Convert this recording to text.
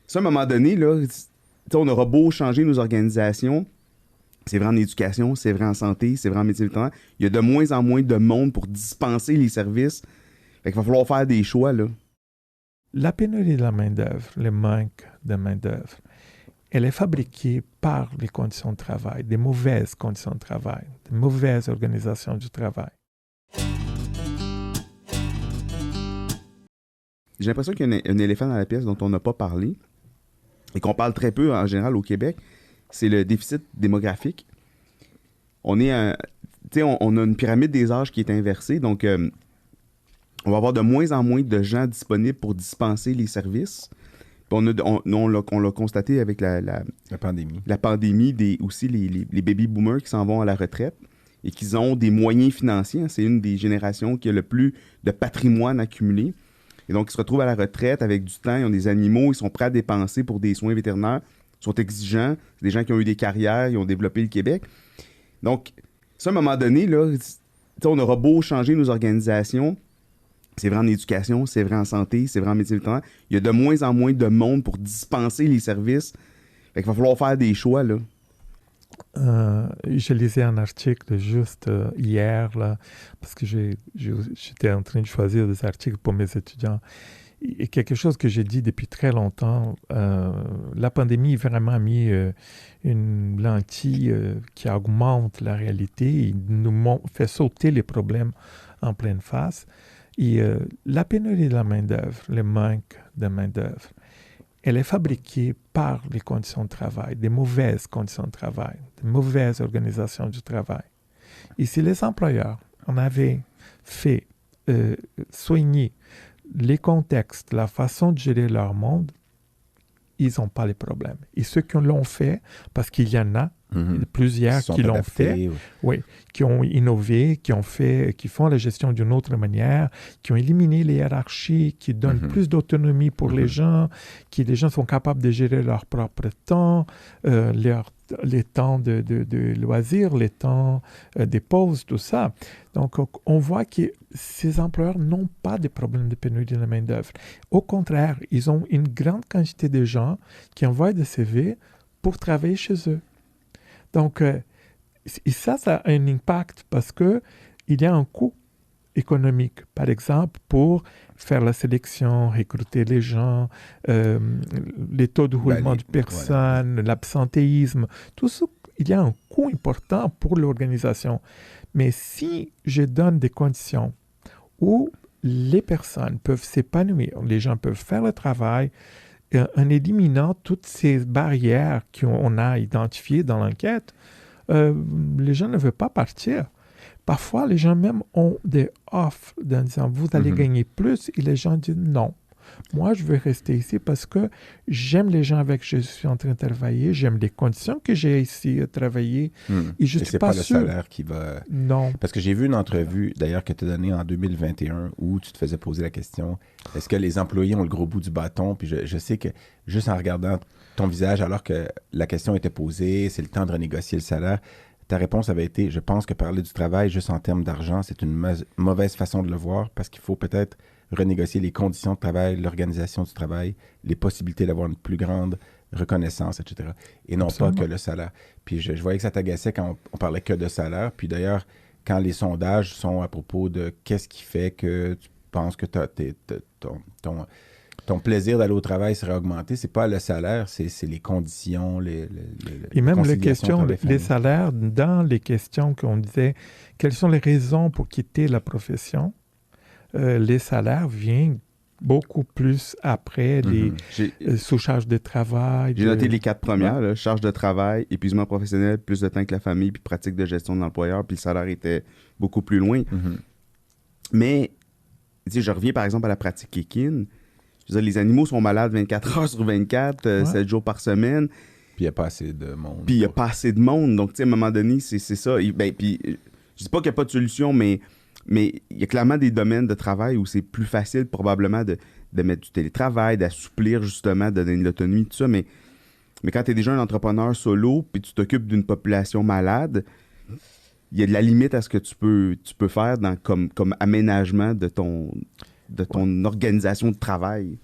Ça, à un moment donné, là, on aura beau changer nos organisations, c'est vrai en éducation, c'est vrai en santé, c'est vrai en médecine vétérinaire, il y a de moins en moins de monde pour dispenser les services. Fait qu'il va falloir faire des choix, là. La pénurie de la main-d'œuvre, le manque de main-d'œuvre, elle est fabriquée par les conditions de travail, des mauvaises conditions de travail, des mauvaises organisations du travail. J'ai l'impression qu'il y a un éléphant dans la pièce dont on n'a pas parlé et qu'on parle très peu en général au Québec, c'est le déficit démographique. On a une pyramide des âges qui est inversée, donc on va avoir de moins en moins de gens disponibles pour dispenser les services. Puis on l'a constaté avec la pandémie. La pandémie, aussi les baby boomers qui s'en vont à la retraite et qui ont des moyens financiers. Hein. C'est une des générations qui a le plus de patrimoine accumulé. Et donc, ils se retrouvent à la retraite avec du temps, ils ont des animaux, ils sont prêts à dépenser pour des soins vétérinaires, ils sont exigeants, c'est des gens qui ont eu des carrières, ils ont développé le Québec. Donc, ça, à un moment donné, là, on aura beau changer nos organisations, c'est vrai en éducation, c'est vrai en santé, c'est vrai en médecine vétérinaire, il y a de moins en moins de monde pour dispenser les services. Fait qu'il va falloir faire des choix, là. Je lisais un article juste hier, là, parce que j'étais en train de choisir des articles pour mes étudiants. Et quelque chose que j'ai dit depuis très longtemps, la pandémie a vraiment mis une lentille qui augmente la réalité, il nous fait sauter les problèmes en pleine face. Et la pénurie de la main-d'œuvre, le manque de main-d'œuvre, elle est fabriquée par les conditions de travail, des mauvaises conditions de travail, des mauvaises organisations du travail. Et si les employeurs en avaient fait soigner les contextes, la façon de gérer leur monde, ils n'ont pas les problèmes. Et ceux qui l'ont fait, parce qu'il y en a plusieurs qui l'ont fait, oui, qui ont innové, qui font la gestion d'une autre manière, qui ont éliminé les hiérarchies, qui donnent plus d'autonomie pour les gens sont capables de gérer leur propre temps, les temps de loisirs, les temps des pauses, tout ça. Donc, on voit que ces employeurs n'ont pas de problème de pénurie de main-d'œuvre. Au contraire, ils ont une grande quantité de gens qui envoient des CV pour travailler chez eux. Donc, et ça a un impact parce qu'il y a un coût économique, par exemple, pour faire la sélection, recruter les gens, les taux de roulement de personnes, l'absentéisme, tout ça, il y a un coût important pour l'organisation. Mais si je donne des conditions où les personnes peuvent s'épanouir, les gens peuvent faire le travail, en éliminant toutes ces barrières qu'on a identifiées dans l'enquête, les gens ne veulent pas partir. Parfois, les gens même ont des offres en disant « vous allez gagner plus » et les gens disent « non, moi je veux rester ici parce que j'aime les gens avec qui je suis en train de travailler, j'aime les conditions que j'ai ici à travailler et je ne suis pas sûr. » Le salaire qui va... Non. Parce que j'ai vu une entrevue, d'ailleurs, que tu as donnée en 2021 où tu te faisais poser la question « Est-ce que les employés ont le gros bout du bâton? » Puis je sais que juste en regardant ton visage alors que la question était posée, c'est le temps de renégocier le salaire, ta réponse avait été « Je pense que parler du travail juste en termes d'argent, c'est une mauvaise façon de le voir parce qu'il faut peut-être renégocier les conditions de travail, l'organisation du travail, les possibilités d'avoir une plus grande reconnaissance, etc. Et non pas que le salaire. » Puis je voyais que ça t'agaçait quand on parlait que de salaire. Puis d'ailleurs, quand les sondages sont à propos de qu'est-ce qui fait que tu penses que ton plaisir d'aller au travail serait augmenté, c'est pas le salaire, c'est les conditions, et même les questions, les salaires, dans les questions qu'on disait, quelles sont les raisons pour quitter la profession, les salaires viennent beaucoup plus après les sous-charges de travail. J'ai noté les 4 premières, là, charge de travail, épuisement professionnel, plus de temps que la famille, puis pratique de gestion de l'employeur, puis le salaire était beaucoup plus loin. Mais, je reviens par exemple à la pratique équine. Je veux dire, les animaux sont malades 24 heures sur 24, 7 jours par semaine. Puis il n'y a pas assez de monde. Puis il n'y a pas assez de monde. Donc, tu sais, à un moment donné, c'est ça. Et, puis, je dis pas qu'il n'y a pas de solution, mais il y a clairement des domaines de travail où c'est plus facile probablement de mettre du télétravail, d'assouplir justement, de donner de l'autonomie, tout ça. Mais quand tu es déjà un entrepreneur solo, puis tu t'occupes d'une population malade, il y a de la limite à ce que tu peux faire comme aménagement de ton organisation de travail.